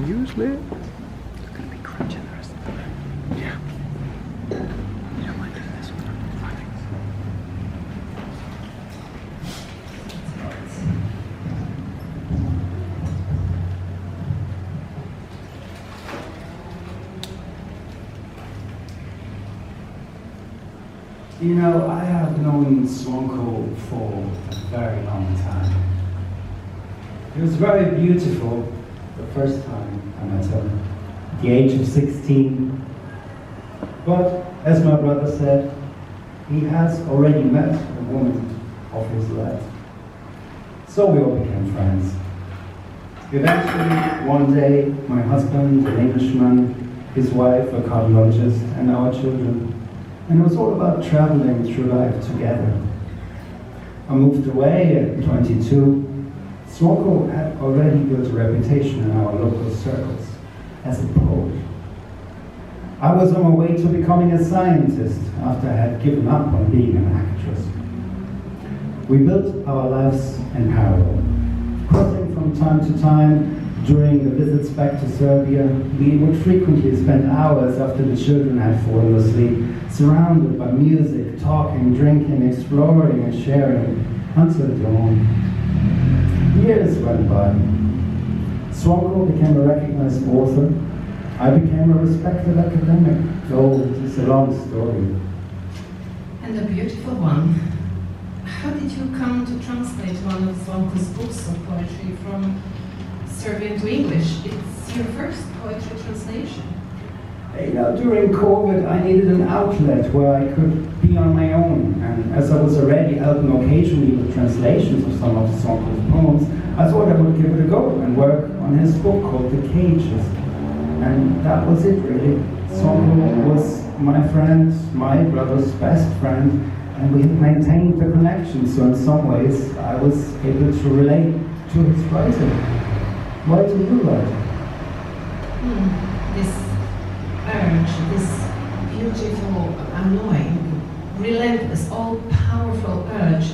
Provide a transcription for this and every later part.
usually it's gonna be crunching the rest of the time. Yeah. You don't mind doing this one? You know, I have known Swanko for a very long time. It was very beautiful the first time I met him, at the age of 16. But, as my brother said, he has already met a woman of his life. So we all became friends. Eventually, one day, my husband, an Englishman, his wife, a cardiologist, and our children. And it was all about traveling through life together. I moved away at 22. Swanko had already built a reputation in our local circles as a poet. I was on my way to becoming a scientist after I had given up on being an actress. We built our lives in parallel, crossing from time to time. During the visits back to Serbia, we would frequently spend hours after the children had fallen asleep, surrounded by music, talking, drinking, exploring and sharing, until dawn. Years went by. Swanko became a recognized author. I became a respected academic. Oh, it's a long story. And a beautiful one. How did you come to translate one of Swanko's books of poetry from Serbian to English? It's your first poetry translation. You know, during COVID, I needed an outlet where I could be on my own. And as I was already helping occasionally with translations of some of Swanko's poems, I thought I would give it a go and work on his book called The Cages. And that was it, really. Swanko was my friend, my brother's best friend, and we had maintained the connection. So in some ways, I was able to relate to his writing. Why do you write? This urge, this beautiful, annoying, relentless, all-powerful urge.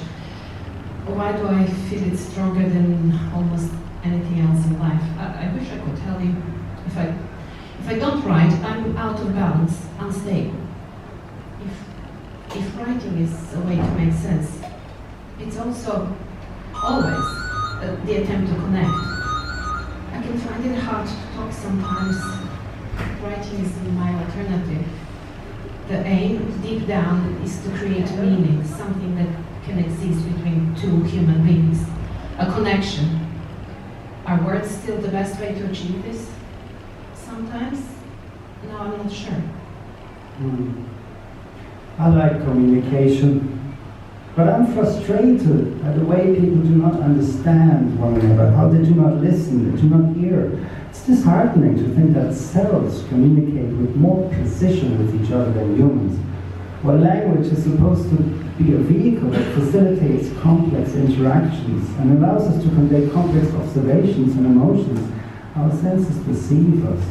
Why do I feel it stronger than almost anything else in life? I wish I could tell you. If I don't write, I'm out of balance, unstable. If writing is a way to make sense, it's also always the attempt to connect. I can find it hard to talk sometimes. Writing is my alternative. The aim, deep down, is to create meaning, something that can exist between two human beings. A connection. Are words still the best way to achieve this? Sometimes? No, I'm not sure. I like communication, but I'm frustrated at the way people do not understand one another, how they do not listen, they do not hear. It's disheartening to think that cells communicate with more precision with each other than humans. While language is supposed to be a vehicle that facilitates complex interactions and allows us to convey complex observations and emotions, our senses deceive us.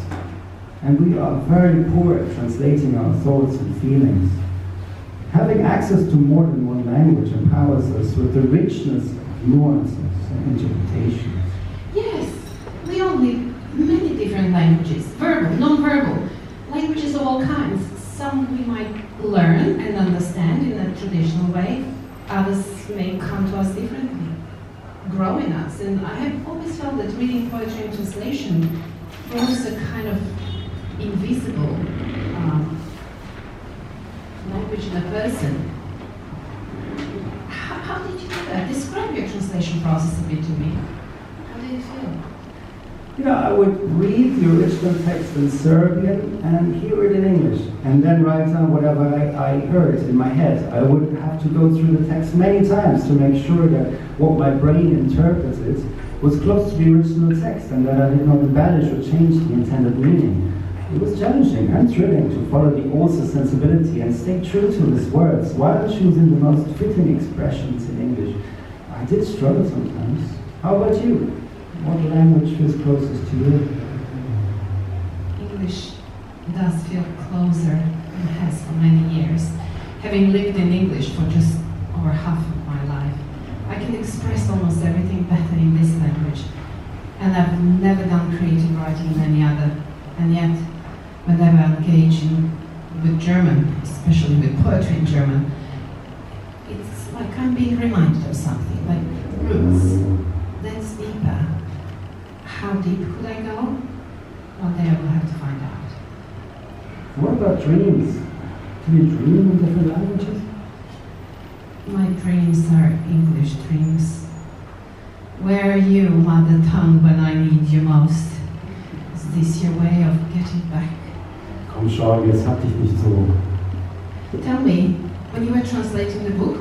And we are very poor at translating our thoughts and feelings. Having access to more than one language empowers us with the richness of nuances and interpretations. Yes, we all need many different languages, verbal, non-verbal, languages of all kinds. Some we might learn and understand in a traditional way, others may come to us differently, grow in us. And I have always felt that reading poetry in translation forms a kind of invisible language in a person. How did you do that? Describe your translation process a bit to me. How did it feel? You know, I would read the original text in Serbian and hear it in English, and then write down whatever I heard in my head. I would have to go through the text many times to make sure that what my brain interpreted was close to the original text, and that I did not embellish or change the intended meaning. It was challenging and thrilling to follow the author's sensibility and stay true to his words while choosing the most fitting expressions in English. I did struggle sometimes. How about you? What language feels closest to you? English does feel closer and has for many years. Having lived in English for just over half of my life, I can express almost everything better in this language. and I've never done creative writing in any other. And yet, whenever I engage with German, especially with poetry in German, it's like I'm being reminded of something, like roots. That's deeper. How deep could I go? One day I will have to find out. What about dreams? Do you dream in different languages? My dreams are English dreams. Where are you, mother tongue, when I need you most? Is this your way of getting back? Komm schon, jetzt hab dich nicht so. Tell me, when you were translating the book,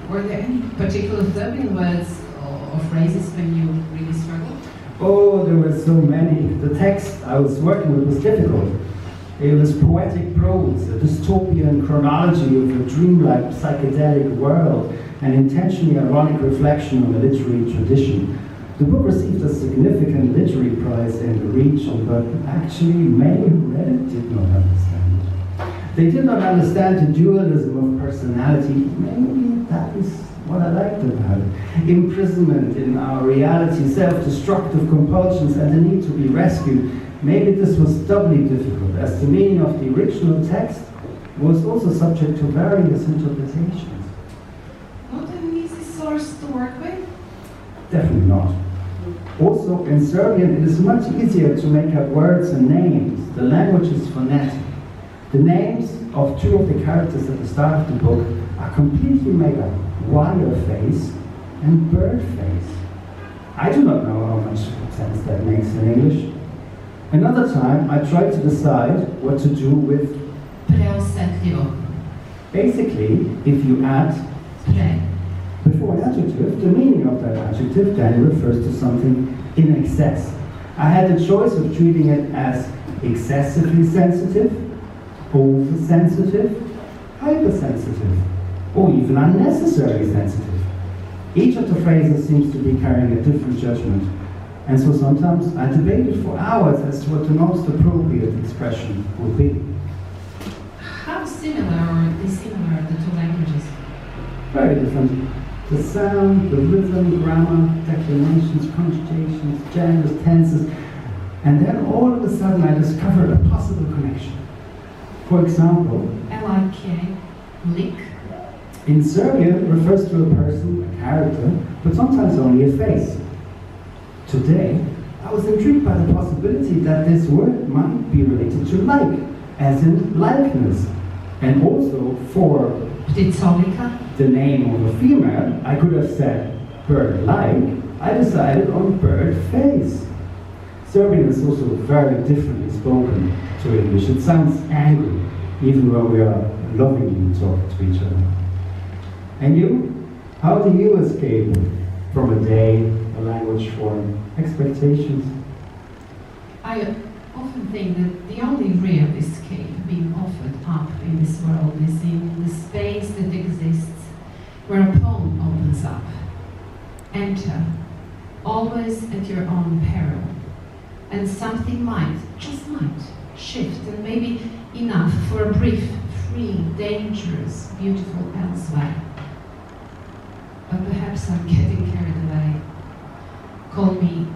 were there any particular Serbian words or phrases when you really struggled? Oh, there were so many. The text I was working with was difficult. It was poetic prose, a dystopian chronology of a dreamlike psychedelic world, an intentionally ironic reflection on the literary tradition. The book received a significant literary prize in the region, but actually many who read it did not understand it. They did not understand the dualism of personality. Maybe that is what I liked about it. Imprisonment in our reality, self-destructive compulsions, and the need to be rescued. Maybe this was doubly difficult, as the meaning of the original text was also subject to various interpretations. Not an easy source to work with? Definitely not. Also, in Serbian, it is much easier to make up words and names. The language is phonetic. The names of two of the characters at the start of the book are completely made up. Wire face and bird face. I do not know how much sense that makes in English. Another time, I tried to decide what to do with Preosetljivo. basically, if you add Pre. before an adjective, the meaning of that adjective then refers to something in excess. I had the choice of treating it as excessively sensitive, oversensitive, hypersensitive, or even unnecessarily sensitive. Each of the phrases seems to be carrying a different judgment, and so sometimes I debated for hours as to what the most appropriate expression would be. How similar or dissimilar are the two languages? Very different. The sound, the rhythm, grammar, declinations, conjugations, genders, tenses, and then all of a sudden I discovered a possible connection. For example, L-I-K, lik. in Serbian it refers to a person, a character, but sometimes only a face. Today, I was intrigued by the possibility that this word might be related to like, as in likeness, and also for Pticolica. the name of a female, I could have said bird-like. I decided on bird face. Serbian is also very differently spoken to English. It sounds angry, even when we are lovingly talking to each other. And you? How do you escape from a day, a language form, expectations? I often think that the only real escape being offered up in this world is in the space that exists where a poem opens up. Enter, always at your own peril. And something might, just might, shift, and maybe enough for a brief, free, dangerous, beautiful elsewhere. But perhaps I'm getting carried away. Call me